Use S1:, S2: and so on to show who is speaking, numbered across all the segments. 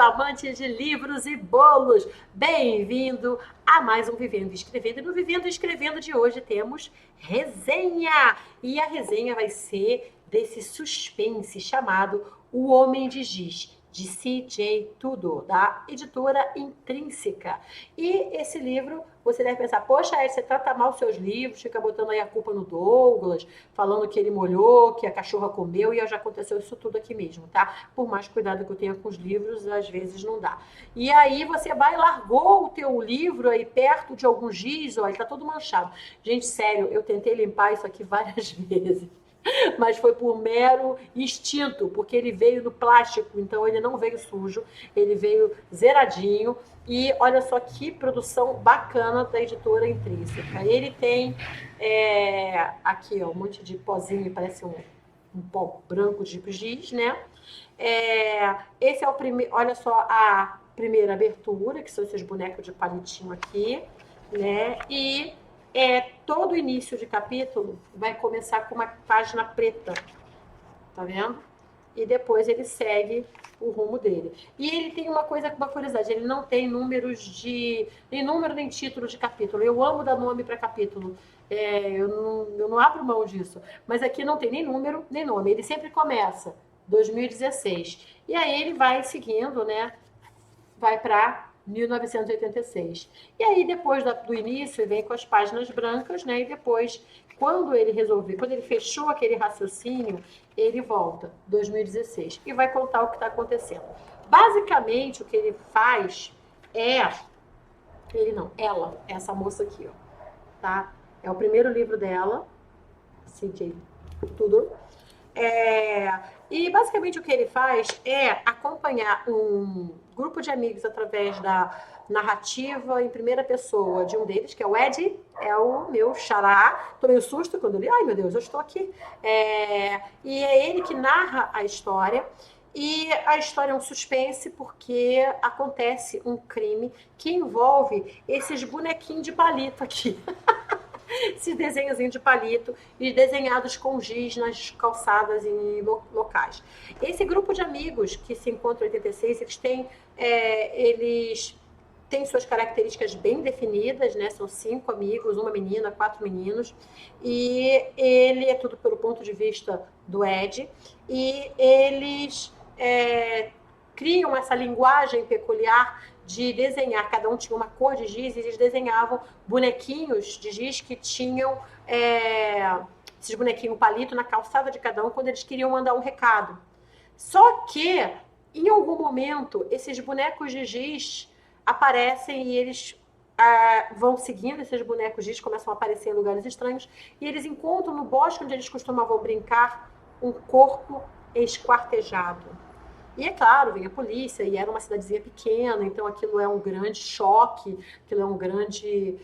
S1: amante de livros e bolos. Bem-vindo a mais um Vivendo e Escrevendo. E no Vivendo e Escrevendo de hoje temos resenha. E a resenha vai ser desse suspense chamado O Homem de Giz, de C.J. Tudor, da editora Intrínseca. E esse livro, você deve pensar, poxa, você trata mal seus livros, fica botando aí a culpa no Douglas, falando que ele molhou, que a cachorra comeu, e já aconteceu isso tudo aqui mesmo, tá? Por mais cuidado que eu tenha com os livros, às vezes não dá. E aí você vai e largou o teu livro aí perto de algum giz, ó, ele tá todo manchado. Gente, sério, eu tentei limpar isso aqui várias vezes. Mas foi por mero instinto, porque ele veio no plástico, então ele não veio sujo, ele veio zeradinho. E olha só que produção bacana da editora Intrínseca. Ele tem aqui ó, um monte de pozinho, parece um pó branco de giz, né? Esse é o primeiro, olha só a primeira abertura, que são esses bonecos de palitinho aqui, né? E todo início de capítulo vai começar com uma página preta, tá vendo? E depois ele segue o rumo dele. E ele tem uma curiosidade, ele não tem nem número nem título de capítulo. Eu amo dar nome para capítulo, eu não abro mão disso. Mas aqui não tem nem número nem nome, ele sempre começa 2016. E aí ele vai seguindo, né? Vai para 1986. E aí, depois do início, vem com as páginas brancas, né? E depois, quando ele fechou aquele raciocínio, ele volta, 2016, e vai contar o que está acontecendo. Basicamente, o que ele faz ela, essa moça aqui, ó, tá? É o primeiro livro dela, C.J. Tudor. E basicamente o que ele faz é acompanhar um grupo de amigos através da narrativa em primeira pessoa de um deles, que é o Ed, é o meu xará. Tomei um susto quando eu li, ai meu Deus, eu estou aqui. E é ele que narra a história. E a história é um suspense porque acontece um crime que envolve esses bonequinhos de palito aqui. Esses desenhozinhos de palito e desenhados com giz nas calçadas em locais. Esse grupo de amigos que se encontra em 86, eles têm suas características bem definidas, né? São 5 amigos, uma menina, 4 meninos, e ele é tudo pelo ponto de vista do Ed, e eles criam essa linguagem peculiar de desenhar, cada um tinha uma cor de giz, e eles desenhavam bonequinhos de giz que tinham esses bonequinhos palito na calçada de cada um quando eles queriam mandar um recado. Só que, em algum momento, esses bonecos de giz aparecem e eles vão seguindo esses bonecos de giz, começam a aparecer em lugares estranhos, e eles encontram no bosque onde eles costumavam brincar um corpo esquartejado. E é claro, vem a polícia, e era uma cidadezinha pequena, então aquilo é um grande choque, aquilo é um grande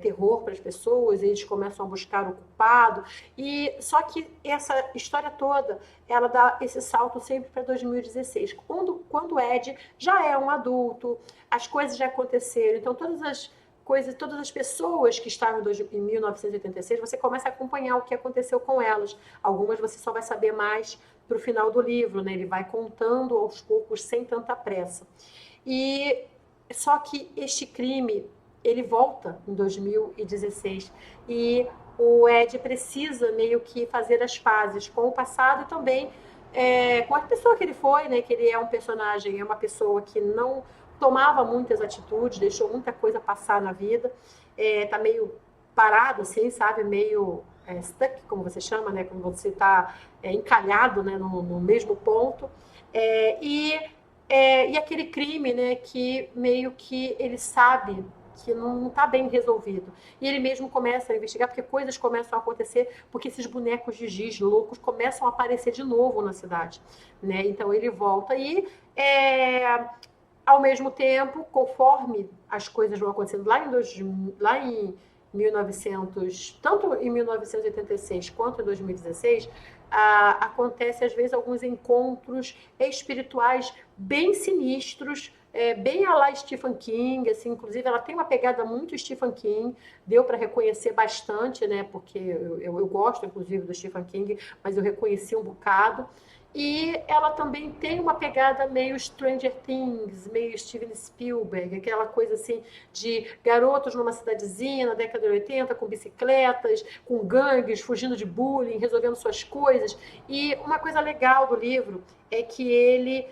S1: terror para as pessoas, e eles começam a buscar o culpado. E só que essa história toda, ela dá esse salto sempre para 2016, quando o Ed já é um adulto, as coisas já aconteceram, então todas as pessoas que estavam em 1986, você começa a acompanhar o que aconteceu com elas. Algumas você só vai saber mais para o final do livro, né? Ele vai contando aos poucos, sem tanta pressa. E só que este crime, ele volta em 2016 e o Ed precisa meio que fazer as pazes com o passado e também com a pessoa que ele foi, né? Que ele é um personagem, é uma pessoa que não tomava muitas atitudes, deixou muita coisa passar na vida, tá meio parado, assim, sabe? Meio stuck, como você chama, né? Quando você está encalhado, né? No mesmo ponto. E aquele crime, né? Que meio que ele sabe que não está bem resolvido. E ele mesmo começa a investigar, porque coisas começam a acontecer, porque esses bonecos de giz loucos começam a aparecer de novo na cidade, né? Então ele volta e ao mesmo tempo, conforme as coisas vão acontecendo lá em 1900, tanto em 1986 quanto em 2016, acontece às vezes alguns encontros espirituais bem sinistros, bem à la Stephen King, assim, inclusive ela tem uma pegada muito Stephen King, deu para reconhecer bastante, né, porque eu gosto inclusive do Stephen King, mas eu reconheci um bocado. E ela também tem uma pegada meio Stranger Things, meio Steven Spielberg, aquela coisa assim de garotos numa cidadezinha na década de 80 com bicicletas, com gangues, fugindo de bullying, resolvendo suas coisas. E uma coisa legal do livro é que ele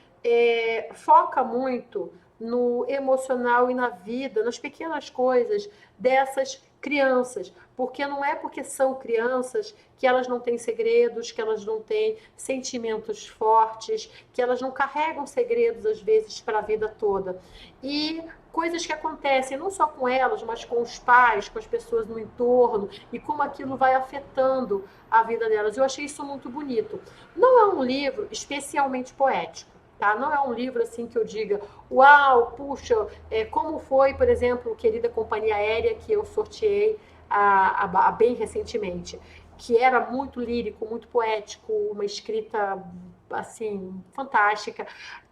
S1: foca muito no emocional e na vida, nas pequenas coisas dessas crianças, porque não é porque são crianças que elas não têm segredos, que elas não têm sentimentos fortes, que elas não carregam segredos às vezes para a vida toda. E coisas que acontecem não só com elas, mas com os pais, com as pessoas no entorno e como aquilo vai afetando a vida delas. Eu achei isso muito bonito. Não é um livro especialmente poético. Tá? Não é um livro assim que eu diga, uau, puxa, como foi, por exemplo, Querida Companhia Aérea, que eu sorteei bem recentemente, que era muito lírico, muito poético, uma escrita assim fantástica.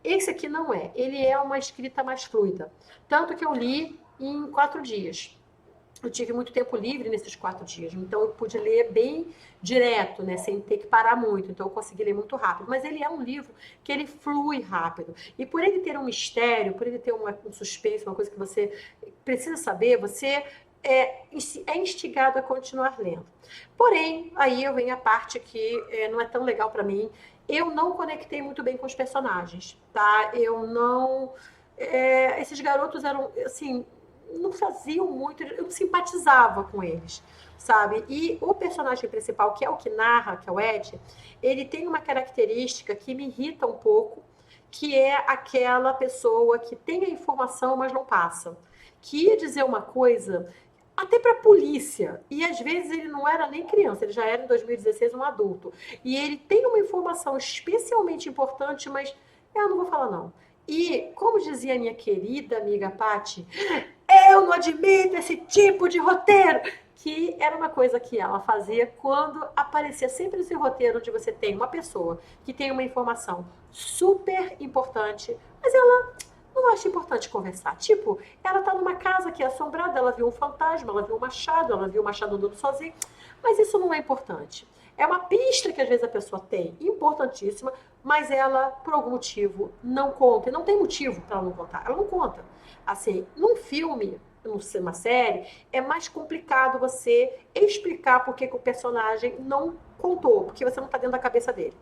S1: Esse aqui não é, ele é uma escrita mais fluida, tanto que eu li em 4 dias. Eu tive muito tempo livre nesses 4 dias, então eu pude ler bem direto, né, sem ter que parar muito, então eu consegui ler muito rápido. Mas ele é um livro que ele flui rápido, e por ele ter um mistério, por ele ter um suspense, uma coisa que você precisa saber, você é instigado a continuar lendo. Porém, aí eu venho a parte que não é tão legal para mim. Eu não conectei muito bem com os personagens, tá? Eu não... esses garotos eram, assim, não faziam muito, eu não simpatizava com eles, sabe? E o personagem principal, que é o que narra, que é o Ed, ele tem uma característica que me irrita um pouco, que é aquela pessoa que tem a informação, mas não passa. Que ia dizer uma coisa até para a polícia, e às vezes ele não era nem criança, ele já era em 2016 um adulto, e ele tem uma informação especialmente importante, mas eu não vou falar não. E, como dizia a minha querida amiga Paty, eu não admito esse tipo de roteiro, que era uma coisa que ela fazia quando aparecia sempre esse roteiro onde você tem uma pessoa que tem uma informação super importante, mas ela não acha importante conversar. Tipo, ela tá numa casa que é assombrada, ela viu um fantasma, ela viu o machado andando sozinho, mas isso não é importante. É uma pista que às vezes a pessoa tem, importantíssima, mas ela, por algum motivo, não conta. E não tem motivo para ela não contar. Ela não conta. Assim, num filme, numa série, é mais complicado você explicar por que o personagem não contou, porque você não está dentro da cabeça dele.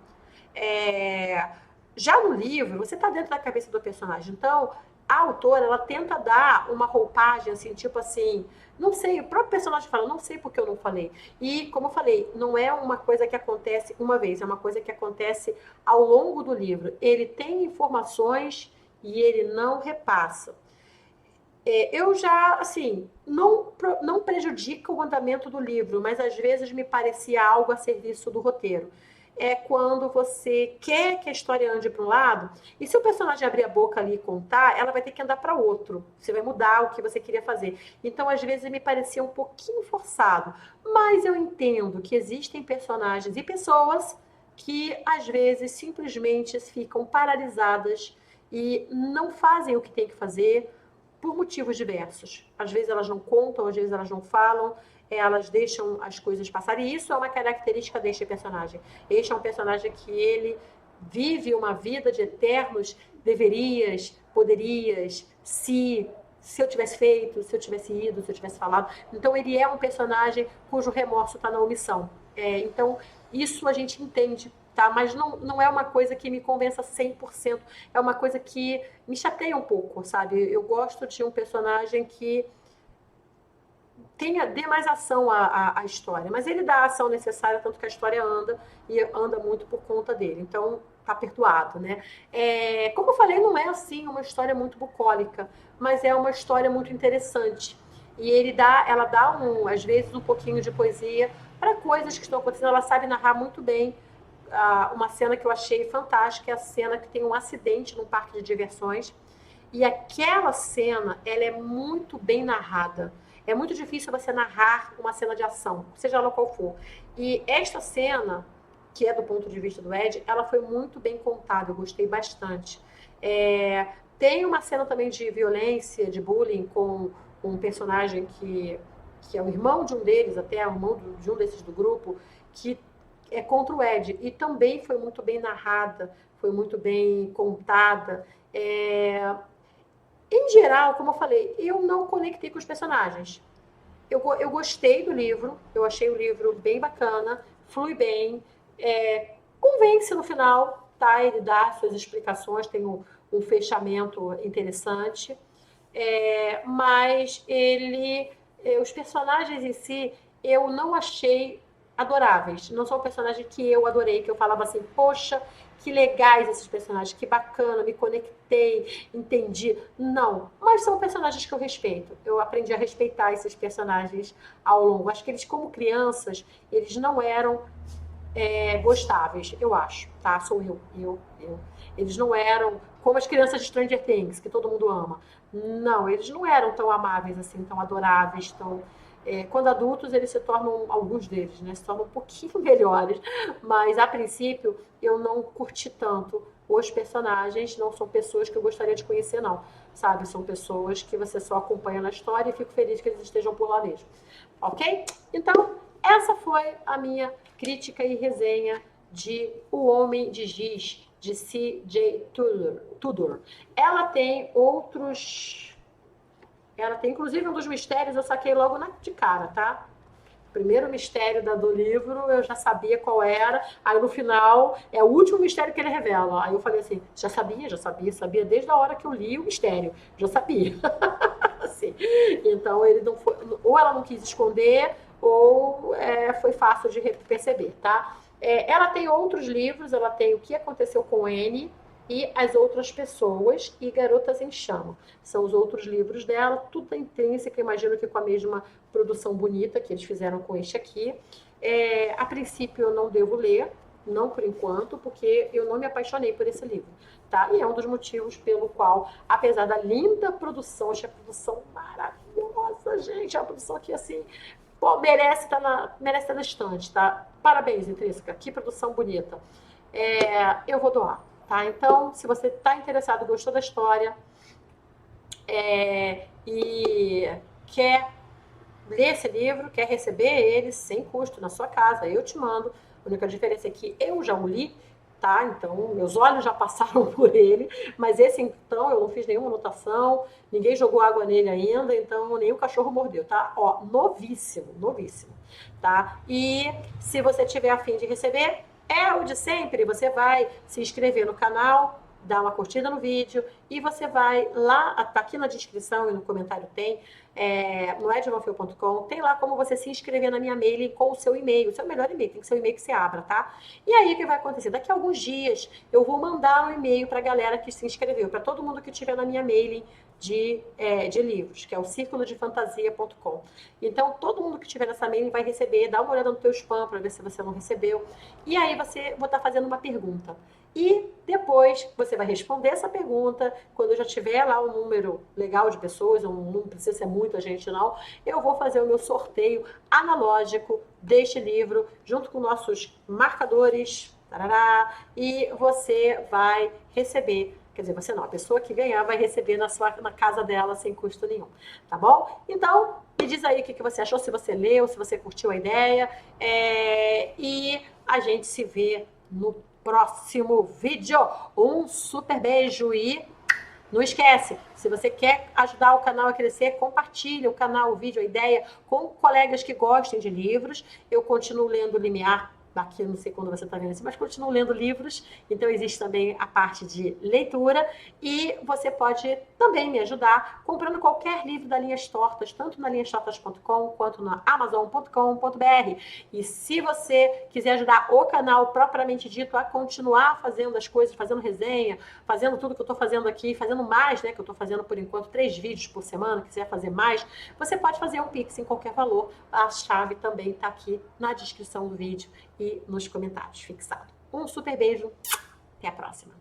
S1: Já no livro, você está dentro da cabeça do personagem. Então, a autora, ela tenta dar uma roupagem, assim, tipo assim, não sei, o próprio personagem fala, não sei porque eu não falei. E, como eu falei, não é uma coisa que acontece uma vez, é uma coisa que acontece ao longo do livro. Ele tem informações e ele não repassa. Eu já, assim, não prejudica o andamento do livro, mas às vezes me parecia algo a serviço do roteiro. É quando você quer que a história ande para um lado, e se o personagem abrir a boca ali e contar, ela vai ter que andar para outro. Você vai mudar o que você queria fazer. Então, às vezes, me parecia um pouquinho forçado. Mas eu entendo que existem personagens e pessoas que, às vezes, simplesmente ficam paralisadas e não fazem o que tem que fazer por motivos diversos. Às vezes elas não contam, às vezes elas não falam, elas deixam as coisas passarem. E isso é uma característica deste personagem. Este é um personagem que ele vive uma vida de eternos deverias, poderias, se eu tivesse feito, se eu tivesse ido, se eu tivesse falado. Então ele é um personagem cujo remorso está na omissão. Então isso a gente entende, tá? Mas não é uma coisa que me convença 100%. É uma coisa que me chateia um pouco, sabe? Eu gosto de um personagem que dê mais ação à história. Mas ele dá a ação necessária, tanto que a história anda, e anda muito por conta dele. Então, tá perdoado, né? Como eu falei, não é, assim, uma história muito bucólica, mas é uma história muito interessante. E ela dá, às vezes, um pouquinho de poesia para coisas que estão acontecendo. Ela sabe narrar muito bem. Uma cena que eu achei fantástica é a cena que tem um acidente num parque de diversões. E aquela cena, ela é muito bem narrada. É muito difícil você narrar uma cena de ação, seja ela qual for. E esta cena, que é do ponto de vista do Ed, ela foi muito bem contada, eu gostei bastante. Tem uma cena também de violência, de bullying, com um personagem que é o irmão de um deles, até o irmão de um desses do grupo, que contra o Ed. E também foi muito bem narrada, foi muito bem contada. Em geral, como eu falei, eu não conectei com os personagens. Eu gostei do livro, eu achei o livro bem bacana, flui bem, convence no final, tá? Ele dá suas explicações, tem um fechamento interessante, mas os personagens em si, eu não achei adoráveis. Não são personagens que eu adorei, que eu falava assim, poxa, que legais esses personagens, que bacana, me conectei, entendi. Não, mas são personagens que eu respeito. Eu aprendi a respeitar esses personagens ao longo. Acho que eles, como crianças, eles não eram gostáveis, eu acho, tá? Sou eu. Eles não eram como as crianças de Stranger Things, que todo mundo ama. Não, eles não eram tão amáveis assim, tão adoráveis, tão... quando adultos, eles se tornam, alguns deles, né, se tornam um pouquinho melhores, mas a princípio eu não curti tanto os personagens, não são pessoas que eu gostaria de conhecer, não, sabe? São pessoas que você só acompanha na história e fico feliz que eles estejam por lá mesmo, ok? Então, essa foi a minha crítica e resenha de O Homem de Giz, de C.J. Tudor. Ela tem outros... Ela tem, inclusive, um dos mistérios, eu saquei logo de cara, tá? O primeiro mistério do livro, eu já sabia qual era. Aí, no final, é o último mistério que ele revela. Aí eu falei assim, já sabia desde a hora que eu li o mistério. Já sabia. Assim. Então, ele não foi... Ou ela não quis esconder, ou foi fácil de perceber, tá? Ela tem outros livros, ela tem O que Aconteceu com Annie e As Outras Pessoas e Garotas em Chama. São os outros livros dela, tudo é intrínseco, imagino que com a mesma produção bonita que eles fizeram com este aqui. A princípio eu não devo ler, não por enquanto, porque eu não me apaixonei por esse livro, tá? E é um dos motivos pelo qual, apesar da linda produção, achei a produção maravilhosa, gente, é uma produção que, assim, pô, merece estar na estante, tá? Parabéns, Intrínseca, que produção bonita. Eu vou doar, tá? Então, se você está interessado, gostou da história e quer ler esse livro, quer receber ele sem custo na sua casa, eu te mando. A única diferença é que eu já o li, tá? Então, meus olhos já passaram por ele, mas esse, então, eu não fiz nenhuma anotação, ninguém jogou água nele ainda, então nem o cachorro mordeu, tá? Ó, novíssimo, tá? E se você tiver a fim de receber, é o de sempre, você vai se inscrever no canal, dar uma curtida no vídeo e você vai lá, tá aqui na descrição e no comentário tem, no edmanfio.com, tem lá como você se inscrever na minha mailing com o seu e-mail, o seu melhor e-mail, tem que ser o e-mail que você abra, tá? E aí o que vai acontecer? Daqui a alguns dias eu vou mandar um e-mail pra galera que se inscreveu, para todo mundo que estiver na minha mailing de livros, que é o circulodefantasia.com. Então, todo mundo que estiver nessa mailing vai receber, dá uma olhada no teu spam para ver se você não recebeu. E aí vou estar fazendo uma pergunta. E depois você vai responder essa pergunta. Quando eu já tiver lá um número legal de pessoas, não precisa ser muita gente não, eu vou fazer o meu sorteio analógico deste livro, junto com nossos marcadores, tarará, e você vai receber. Quer dizer, você não, a pessoa que ganhar vai receber na casa dela sem custo nenhum, tá bom? Então, me diz aí o que você achou, se você leu, se você curtiu a ideia, e a gente se vê no próximo vídeo. Um super beijo e não esquece, se você quer ajudar o canal a crescer, compartilhe o canal, o vídeo, a ideia com colegas que gostem de livros. Eu continuo lendo Limiar, aqui eu não sei quando você está vendo isso, mas continuo lendo livros, então existe também a parte de leitura e você pode também me ajudar comprando qualquer livro da Linhas Tortas, tanto na linhastortas.com quanto na amazon.com.br. E se você quiser ajudar o canal propriamente dito a continuar fazendo as coisas, fazendo resenha, fazendo tudo que eu estou fazendo aqui, fazendo mais, né, que eu estou fazendo por enquanto 3 vídeos por semana, quiser fazer mais, você pode fazer um Pix em qualquer valor, a chave também está aqui na descrição do vídeo e nos comentários fixado. Um super beijo, até a próxima.